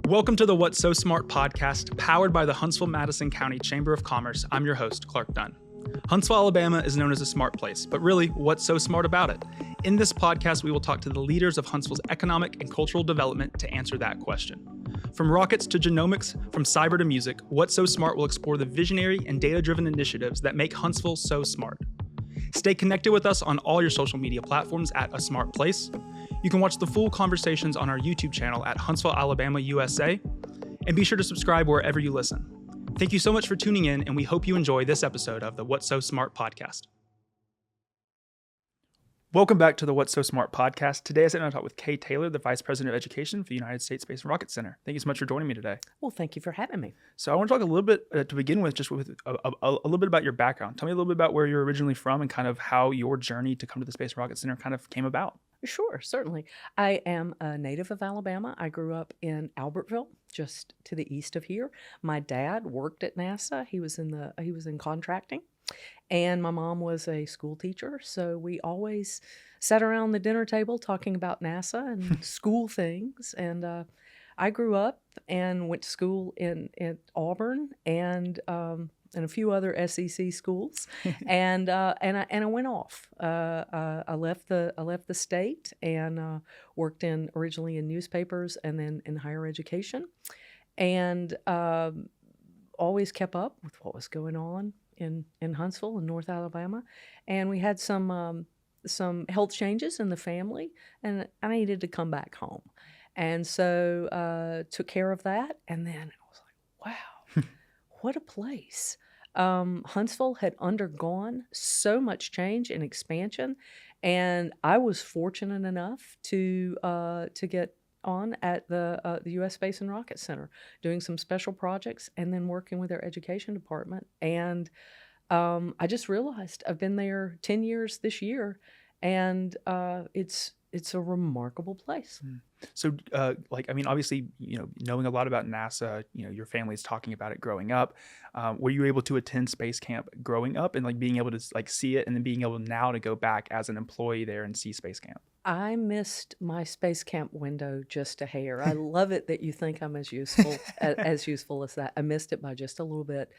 Welcome to the What's So Smart podcast, powered by the Huntsville Madison County Chamber of Commerce. I'm your host, Clark Dunn. Huntsville, Alabama is known as a smart place, but really, what's so smart about it? In this podcast, we will talk to the leaders of Huntsville's economic and cultural development to answer that question. From rockets to genomics, from cyber to music, What's So Smart will explore the visionary and data-driven initiatives that make Huntsville so smart. Stay connected with us on all your social media platforms at A Smart Place. You can watch the full conversations on our YouTube channel at Huntsville, Alabama, USA, and be sure to subscribe wherever you listen. Thank you so much for tuning in, and we hope you enjoy this episode of the What's So Smart podcast. Welcome back to the What's So Smart podcast. Today I sit down and talk with Kay Taylor, the Vice President of Education for the United States Space and Rocket Center. Thank you so much for joining me today. Well, thank you for having me. So I want to talk a little bit to begin with, just with a little bit about your background. Tell me a little bit about where you're originally from and kind of how your journey to come to the Space and Rocket Center kind of came about. Sure, certainly. I am a native of Alabama. I grew up in Albertville, just to the east of here. My dad worked at NASA. He was in contracting, and my mom was a school teacher. So we always sat around the dinner table talking about NASA and school things. And I grew up and went to school in Auburn and a few other SEC schools, and I went off. I left the state and worked originally in newspapers and then in higher education, and always kept up with what was going on in Huntsville and North Alabama, and we had some health changes in the family, and I needed to come back home, and so took care of that, and then I was like, wow, what a place. Huntsville had undergone so much change and expansion, and I was fortunate enough to get on at the U.S. Space and Rocket Center, doing some special projects and then working with their education department. And I just realized I've been there 10 years this year, and it's a remarkable place. So, obviously, knowing a lot about NASA, your family's talking about it growing up. Were you able to attend space camp growing up and being able to see it and then being able now to go back as an employee there and see space camp? I missed my space camp window just a hair. I love it that you think I'm as useful as that. I missed it by just a little bit,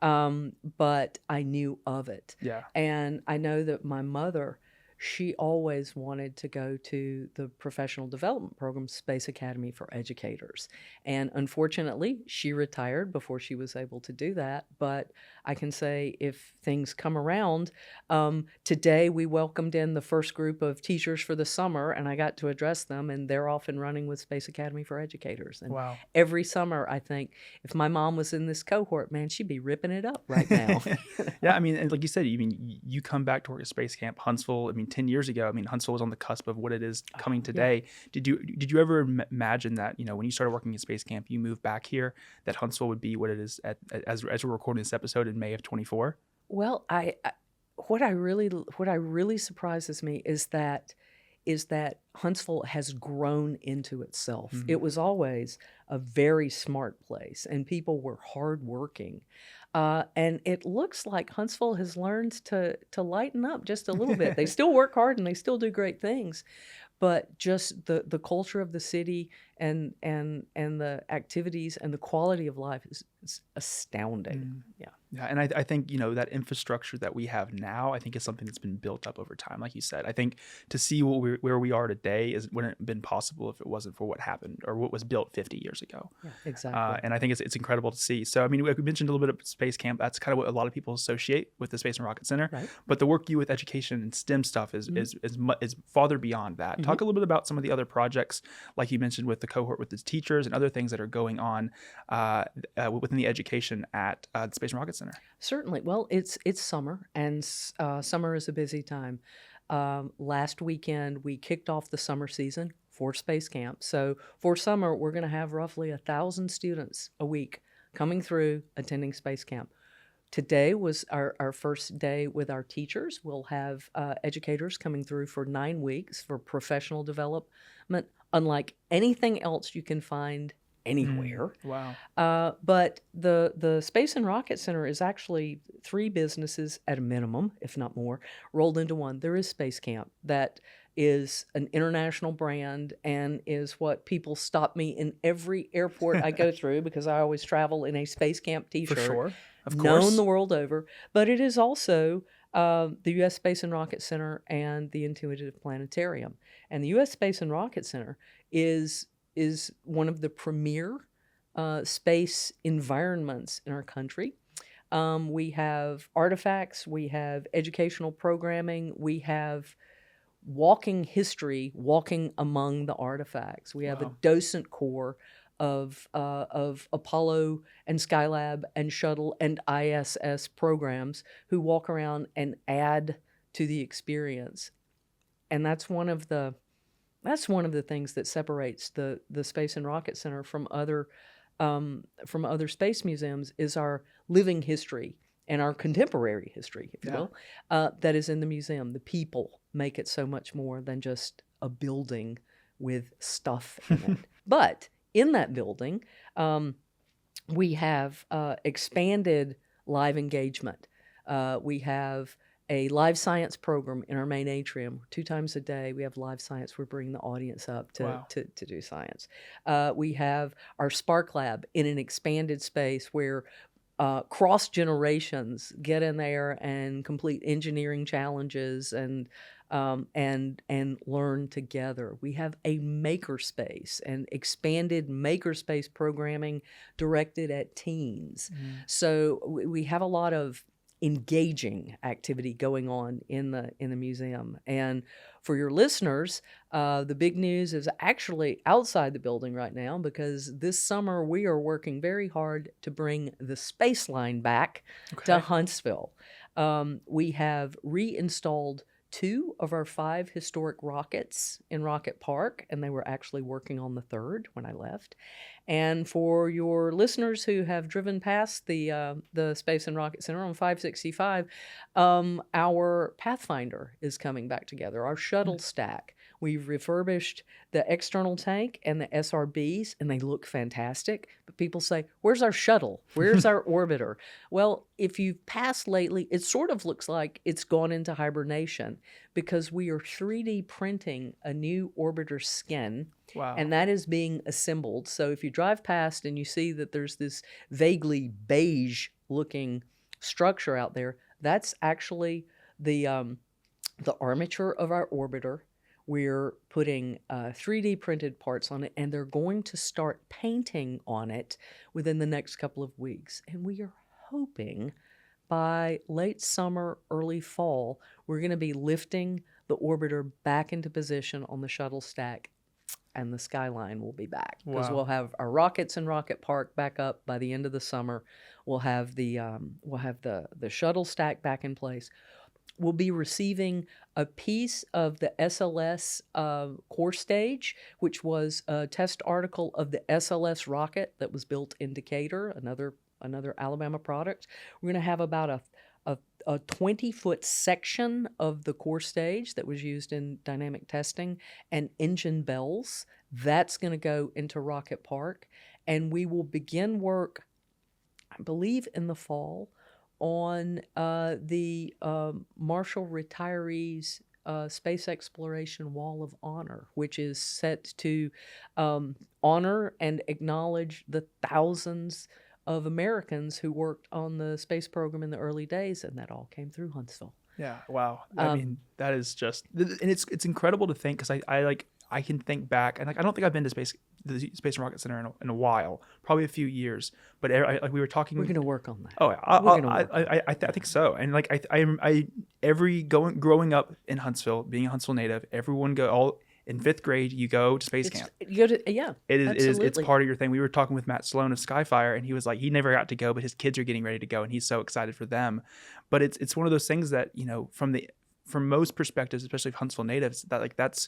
but I knew of it. Yeah. And I know that my mother, she always wanted to go to the professional development program, Space Academy for Educators. And unfortunately, she retired before she was able to do that. But I can say if things come around, today we welcomed in the first group of teachers for the summer, and I got to address them, and they're off and running with Space Academy for Educators. And wow. Every summer, I think, if my mom was in this cohort, man, she'd be ripping it up right now. Yeah, and like you said, you come back to work at Space Camp Huntsville. 10 years ago, Huntsville was on the cusp of what it is coming today. Yeah. Did you ever imagine that, when you started working at Space Camp, you moved back here, that Huntsville would be what it is as we're recording this episode in May of 24? Well, what really surprises me is that Huntsville has grown into itself. Mm-hmm. It was always a very smart place, and people were hardworking. And it looks like Huntsville has learned to lighten up just a little bit. They still work hard and they still do great things, but just the culture of the city and the activities and the quality of life is astounding. Mm. Yeah. Yeah, and I think, that infrastructure that we have now, I think is something that's been built up over time. Like you said, I think to see where we are today wouldn't have been possible if it wasn't for what happened or what was built 50 years ago. Yeah, exactly. And I think it's incredible to see. So, we mentioned a little bit of Space Camp. That's kind of what a lot of people associate with the Space and Rocket Center. Right. But the work you with education and STEM stuff is farther beyond that. Mm-hmm. Talk a little bit about some of the other projects, like you mentioned with the cohort with the teachers and other things that are going on within the education at the Space and Rocket Center. Certainly. Well, it's summer, and summer is a busy time. Last weekend, we kicked off the summer season for Space Camp. So for summer, we're going to have roughly 1,000 students a week coming through attending Space Camp. Today was our first day with our teachers. We'll have educators coming through for 9 weeks for professional development, unlike anything else you can find anywhere. Wow. But the Space and Rocket Center is actually 3 businesses at a minimum, if not more, rolled into one. There is Space Camp that is an international brand and is what people stop me in every airport I go through, because I always travel in a Space Camp For t-shirt, sure. Of known course. the world over. But it is also the U.S. Space and Rocket Center and the Intuitive Planetarium. And the U.S. Space and Rocket Center is one of the premier space environments in our country. We have artifacts, we have educational programming, we have walking history, walking among the artifacts. We have a Wow. docent corps of Apollo and Skylab and Shuttle and ISS programs who walk around and add to the experience. And that's one of the things that separates the Space and Rocket Center from other space museums, is our living history and our contemporary history, if you will, that is in the museum. The people make it so much more than just a building with stuff in it. But in that building, we have expanded live engagement. We have a live science program in our main atrium. 2 times a day, we have live science. We're bringing the audience up to do science. We have our Spark Lab in an expanded space where cross generations get in there and complete engineering challenges and learn together. We have a makerspace and expanded makerspace programming directed at teens. So we have a lot of engaging activity going on in the museum. And for your listeners, the big news is actually outside the building right now, because this summer we are working very hard to bring the Space Line back to Huntsville. We have reinstalled 2 of our 5 historic rockets in Rocket Park, and they were actually working on the 3rd when I left. And for your listeners who have driven past the Space and Rocket Center on 565, our Pathfinder is coming back together, our shuttle stack. We've refurbished the external tank and the SRBs, and they look fantastic. But people say, where's our shuttle? Where's our orbiter? Well, if you've passed lately, it sort of looks like it's gone into hibernation, because we are 3D printing a new orbiter skin. Wow. And that is being assembled. So if you drive past and you see that there's this vaguely beige-looking structure out there, that's actually the armature of our orbiter. We're putting 3D printed parts on it, and they're going to start painting on it within the next couple of weeks. And we are hoping by late summer, early fall, we're going to be lifting the orbiter back into position on the shuttle stack, and the Skyline will be back, because we'll have our rockets in Rocket Park back up by the end of the summer. We'll have the shuttle stack back in place. We'll be receiving a piece of the SLS core stage, which was a test article of the SLS rocket that was built in Decatur, another Alabama product. We're going to have about a 20-foot section of the core stage that was used in dynamic testing, and engine bells. That's going to go into Rocket Park. And we will begin work, I believe, in the fall on the Marshall Retirees Space Exploration Wall of Honor, which is set to honor and acknowledge the thousands of Americans who worked on the space program in the early days, and that all came through Huntsville. Yeah, wow. I mean, that is just, and it's incredible to think, because I can think back, and I don't think I've been to the Space and Rocket Center in a while, probably a few years. But like we were talking, we're going to work on that. Oh, I think so. And like growing up in Huntsville, being a Huntsville native, everyone in 5th grade, you go to Space Camp. You go to, yeah. It's part of your thing. We were talking with Matt Sloan of Skyfire, and he was like, he never got to go, but his kids are getting ready to go, and he's so excited for them. But it's one of those things that, from most perspectives, especially Huntsville natives, that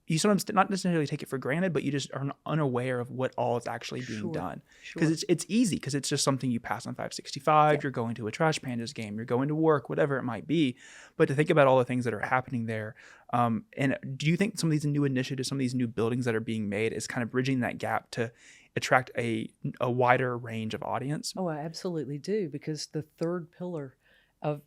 you sometimes not necessarily take it for granted, but you just are unaware of what all is actually being done. Because it's easy, because it's just something you pass on 565. You're going to a Trash Pandas game, you're going to work, whatever it might be. But to think about all the things that are happening there, and do you think some of these new initiatives, some of these new buildings that are being made, is kind of bridging that gap to attract a wider range of audience? Oh, I absolutely do, because the third pillar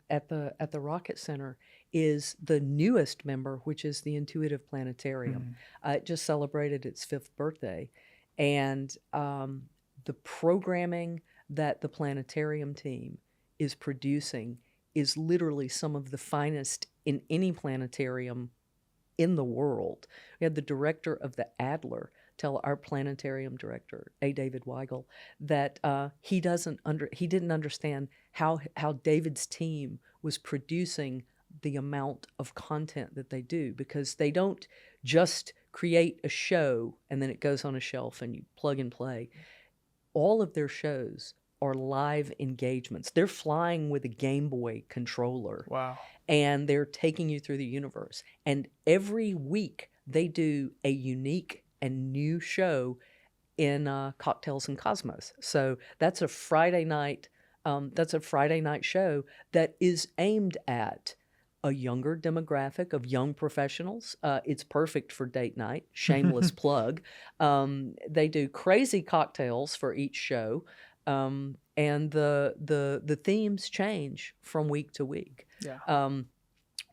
at the Rocket Center is the newest member, which is the Intuitive Planetarium. It just celebrated its 5th birthday. And the programming that the planetarium team is producing is literally some of the finest in any planetarium in the world. We had the director of the Adler tell our planetarium director, A. David Weigel, that he didn't understand how David's team was producing the amount of content that they do, because they don't just create a show and then it goes on a shelf and you plug and play. All of their shows are live engagements. They're flying with a Game Boy controller. Wow. And they're taking you through the universe. And every week they do a unique and new show in Cocktails and Cosmos. So that's a Friday night. That's a Friday night show that is aimed at a younger demographic of young professionals. It's perfect for date night. Shameless plug. They do crazy cocktails for each show, and the themes change from week to week. Yeah.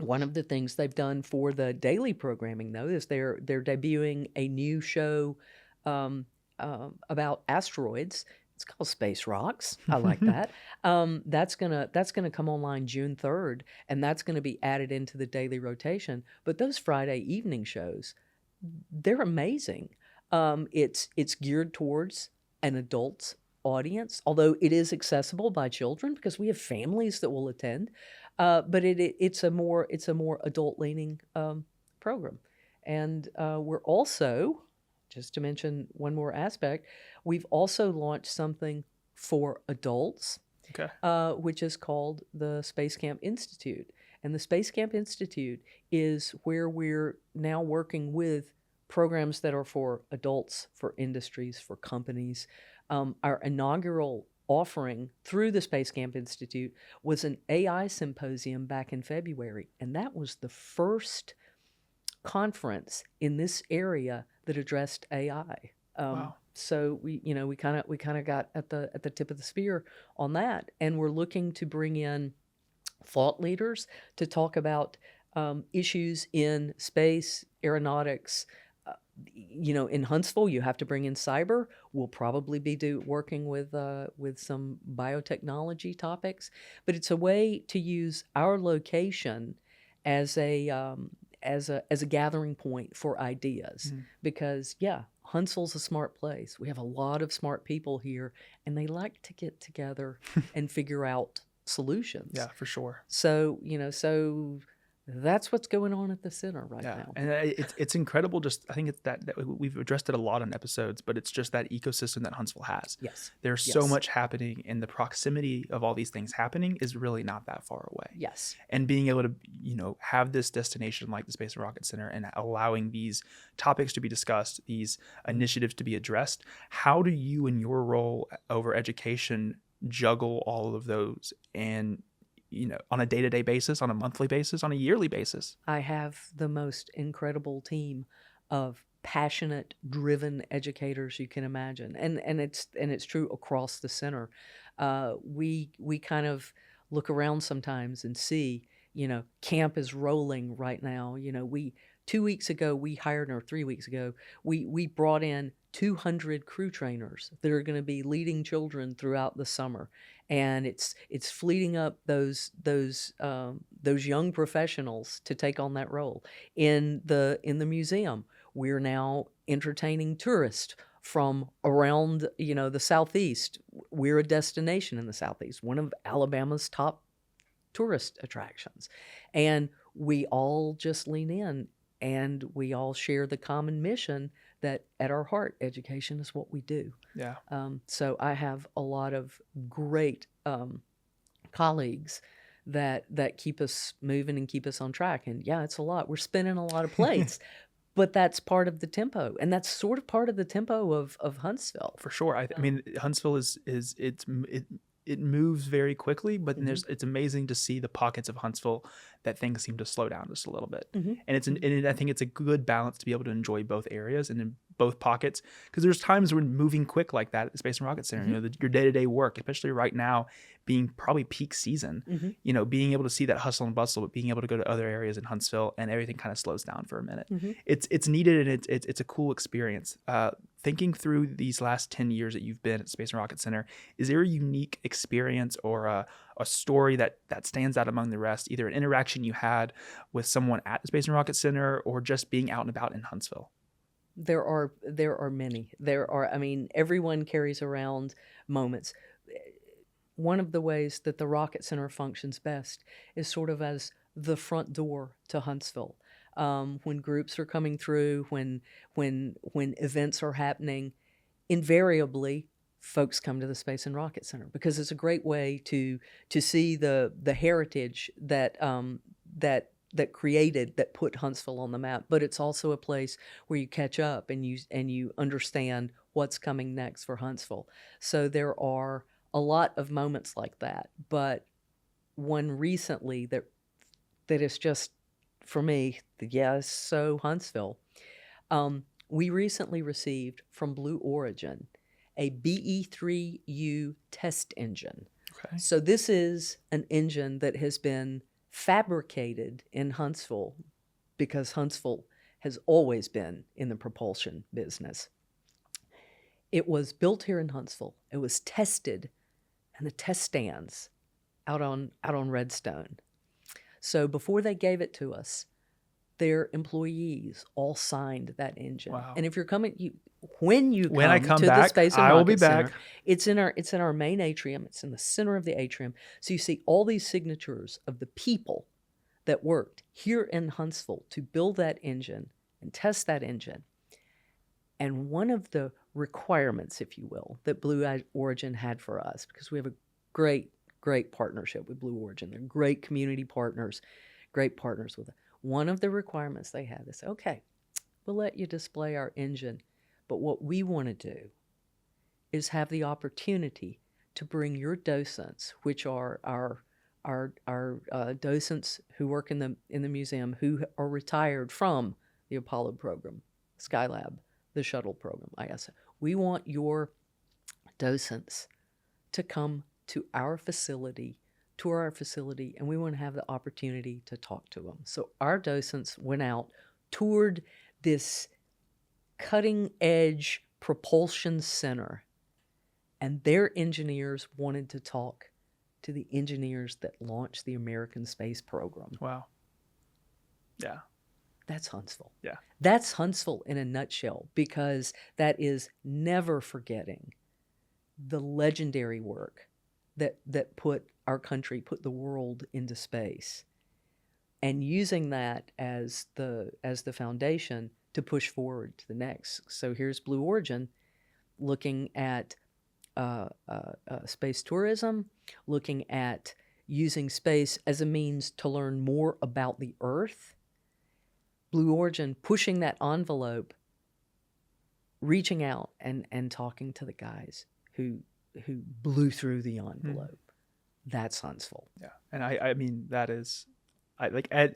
One of the things they've done for the daily programming, though, is they're debuting a new show about asteroids. It's called Space Rocks. I like that. That's gonna come online June 3rd, and that's gonna be added into the daily rotation. But those Friday evening shows, they're amazing. It's geared towards an adult audience, although it is accessible by children because we have families that will attend. But it's a more adult leaning program, and we're also, just to mention one more aspect, we've also launched something for adults, Okay. which is called the Space Camp Institute. And the Space Camp Institute is where we're now working with programs that are for adults, for industries, for companies. Our inaugural offering through the Space Camp Institute was an AI symposium back in February. And that was the first conference in this area that addressed AI. Wow. So we kind of got at the tip of the spear on that, and we're looking to bring in thought leaders to talk about issues in space, aeronautics. In Huntsville, you have to bring in cyber. We'll probably be working with some biotechnology topics, but it's a way to use our location as a gathering point for ideas. Because Huntsville's a smart place. We have a lot of smart people here, and they like to get together and figure out solutions. Yeah, for sure. So that's what's going on at the center right now. And it's incredible. Just I think it's that we've addressed it a lot on episodes, but it's just that ecosystem that Huntsville has. Yes. There's so much happening, and the proximity of all these things happening is really not that far away. Yes. And being able to have this destination like the Space and Rocket Center and allowing these topics to be discussed, these initiatives to be addressed, how do you in your role over education juggle all of those and on a day-to-day basis, on a monthly basis, on a yearly basis? I have the most incredible team of passionate, driven educators you can imagine, and it's true across the center. We kind of look around sometimes and see, camp is rolling right now. 2 weeks ago we hired, or 3 weeks ago, we brought in 200 crew trainers that are going to be leading children throughout the summer, and it's fleeting up those young professionals to take on that role. In the museum, we're now entertaining tourists from around the Southeast. We're a destination in the Southeast, one of Alabama's top tourist attractions, and we all just lean in, and we all share the common mission that at our heart, education is what we do. Yeah. So I have a lot of great colleagues that keep us moving and keep us on track. And it's a lot. We're spinning a lot of plates, but that's part of the tempo, and that's sort of part of the tempo of Huntsville. For sure. I mean, Huntsville it moves very quickly, but it's amazing to see the pockets of Huntsville that things seem to slow down just a little bit. And I think it's a good balance to be able to enjoy both areas and then both pockets, because there's times when moving quick like that at the Space and Rocket Center, your day-to-day work, especially right now being probably peak season, being able to see that hustle and bustle, but being able to go to other areas in Huntsville and everything kind of slows down for a minute. It's needed, and it's a cool experience. Thinking through these last 10 years that you've been at Space and Rocket Center, is there a unique experience or a story that stands out among the rest, either an interaction you had with someone at the Space and Rocket Center or just being out and about in Huntsville? There are many. Everyone carries around moments. One of the ways that the Rocket Center functions best is sort of as the front door to Huntsville. When groups are coming through, when events are happening, invariably folks come to the Space and Rocket Center because it's a great way to see the heritage that put Huntsville on the map. But it's also a place where you catch up and you understand what's coming next for Huntsville. So there are a lot of moments like that. But one recently that is just, for me, so Huntsville. We recently received from Blue Origin a BE3U test engine. Okay. So this is an engine that has been fabricated in Huntsville because Huntsville has always been in the propulsion business. It was built here in Huntsville. It was tested in the test stands out on Redstone. So before they gave it to us, their employees all signed that engine. Wow. And if you're coming, when I come to back, the Space and I will Rocket be back. Center, it's in our main atrium. It's in the center of the atrium. So you see all these signatures of the people that worked here in Huntsville to build that engine and test that engine. And one of the requirements, if you will, that Blue Origin had for us, because we have a great partnership with Blue Origin. They're great community partners, great partners with us. One of the requirements they had is, okay, we'll let you display our engine, but what we want to do is have the opportunity to bring your docents, which are our docents who work in the museum, who are retired from the Apollo program, Skylab, the shuttle program, ISS. We want your docents to come to our facility, and we want to have the opportunity to talk to them. So our docents went out, toured this cutting-edge propulsion center, and their engineers wanted to talk to the engineers that launched the American space program. Wow. Yeah. That's Huntsville. Yeah. That's Huntsville in a nutshell, because that is never forgetting the legendary work that put our country, put the world into space, and using that as the foundation to push forward to the next. So here's Blue Origin looking at space tourism, looking at using space as a means to learn more about the Earth. Blue Origin pushing that envelope, reaching out and talking to the guys who blew through the envelope. That's Huntsville. Yeah. And I mean, that is,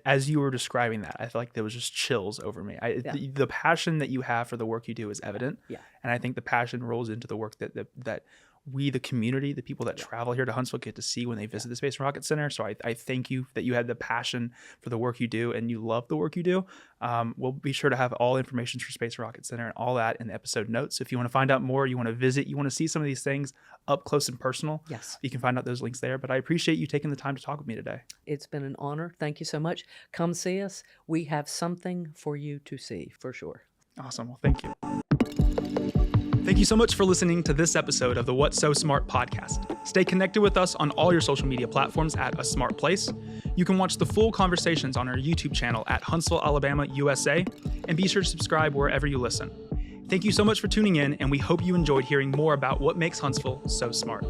as you were describing that, I feel like there was just chills over me. The passion that you have for the work you do is evident. Yeah. And I think the passion rolls into the work that we, the community, the people that travel here to Huntsville, get to see when they visit the Space and Rocket Center. So I thank you that you had the passion for the work you do and you love the work you do. We'll be sure to have all information for Space and Rocket Center and all that in the episode notes. So if you want to find out more, you want to visit, you want to see some of these things up close and personal, yes, you can find out those links there. But I appreciate you taking the time to talk with me today. It's been an honor. Thank you so much. Come see us. We have something for you to see, for sure. Awesome. Well, thank you. Thank you so much for listening to this episode of the What's So Smart podcast. Stay connected with us on all your social media platforms at A Smart Place. You can watch the full conversations on our YouTube channel at Huntsville, Alabama, USA, and be sure to subscribe wherever you listen. Thank you so much for tuning in, and we hope you enjoyed hearing more about what makes Huntsville so smart.